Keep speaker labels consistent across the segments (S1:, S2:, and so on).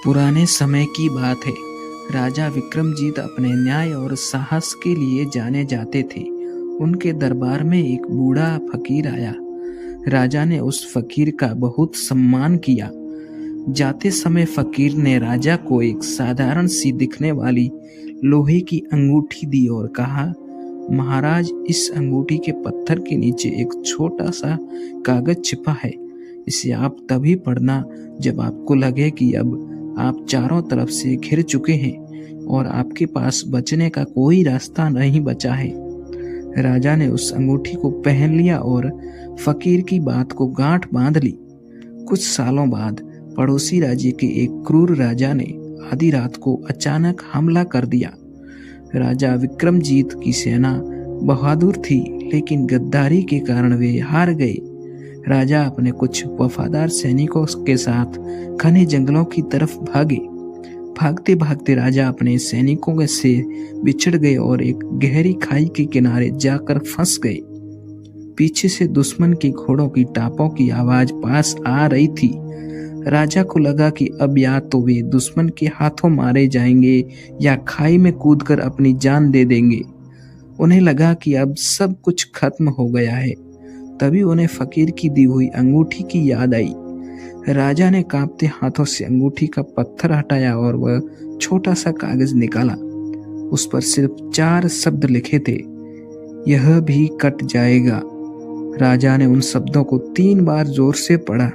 S1: पुराने समय की बात है। राजा विक्रमजीत अपने न्याय और साहस के लिए जाने जाते थे। उनके दरबार में एक बूढ़ा फकीर आया। राजा ने उस फकीर का बहुत सम्मान किया। जाते समय फकीर ने राजा को एक साधारण सी दिखने वाली लोहे की अंगूठी दी और कहा, महाराज, इस अंगूठी के पत्थर के नीचे एक छोटा सा कागज छिपा है। इसे आप तभी पढ़ना जब आपको लगे कि अब आप चारों तरफ से घिर चुके हैं और आपके पास बचने का कोई रास्ता नहीं बचा है। राजा ने उस अंगूठी को पहन लिया और फकीर की बात को गांठ बांध ली। कुछ सालों बाद पड़ोसी राज्य के एक क्रूर राजा ने आधी रात को अचानक हमला कर दिया। राजा विक्रमजीत की सेना बहादुर थी, लेकिन गद्दारी के कारण वे हार गए। राजा अपने कुछ वफादार सैनिकों के साथ घने जंगलों की तरफ भागे। भागते भागते राजा अपने सैनिकों से बिछड़ गए और एक गहरी खाई के किनारे जाकर फंस गए। पीछे से दुश्मन के घोड़ों की टापों की आवाज पास आ रही थी। राजा को लगा कि अब या तो वे दुश्मन के हाथों मारे जाएंगे या खाई में कूदकर अपनी जान दे देंगे। उन्हें लगा कि अब सब कुछ खत्म हो गया है। तभी उन्हें फकीर की दी हुई अंगूठी की याद आई। राजा ने कांपते हाथों से अंगूठी का पत्थर हटाया और वह छोटा सा कागज निकाला। उस पर सिर्फ 4 शब्द लिखे थे, यह भी कट जाएगा। राजा ने उन शब्दों को 3 बार जोर से पढ़ा।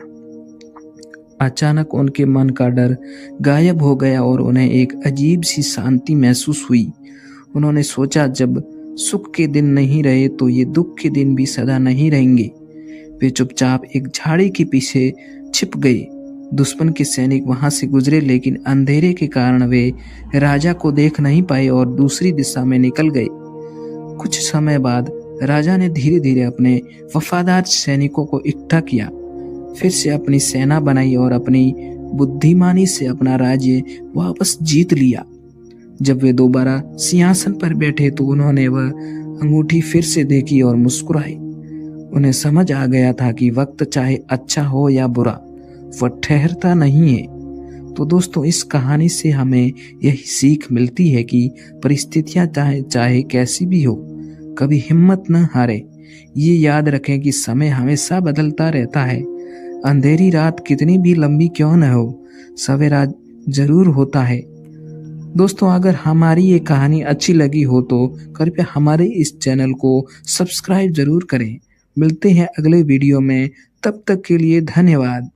S1: अचानक उनके मन का डर गायब हो गया और उन्हें एक अजीब सी शांति महसूस हुई। उन्होंने सोचा, जब सुख के दिन नहीं रहे तो ये दुख के दिन भी सदा नहीं रहेंगे। वे चुपचाप एक झाड़ी के पीछे छिप गए। दुश्मन के सैनिक वहां से गुजरे, लेकिन अंधेरे के कारण वे राजा को देख नहीं पाए और दूसरी दिशा में निकल गए। कुछ समय बाद राजा ने धीरे धीरे अपने वफादार सैनिकों को इकट्ठा किया, फिर से अपनी सेना बनाई और अपनी बुद्धिमानी से अपना राज्य वापस जीत लिया। जब वे दोबारा सिंहासन पर बैठे तो उन्होंने वह अंगूठी फिर से देखी और मुस्कुराए। उन्हें समझ आ गया था कि वक्त चाहे अच्छा हो या बुरा, वह ठहरता नहीं है। तो दोस्तों, इस कहानी से हमें यही सीख मिलती है कि परिस्थितियां चाहे कैसी भी हो, कभी हिम्मत न हारे। ये याद रखें कि समय हमेशा बदलता रहता है। अंधेरी रात कितनी भी लंबी क्यों न हो, सवेरा जरूर होता है। दोस्तों, अगर हमारी ये कहानी अच्छी लगी हो तो कृपया हमारे इस चैनल को सब्सक्राइब जरूर करें। मिलते हैं अगले वीडियो में, तब तक के लिए धन्यवाद।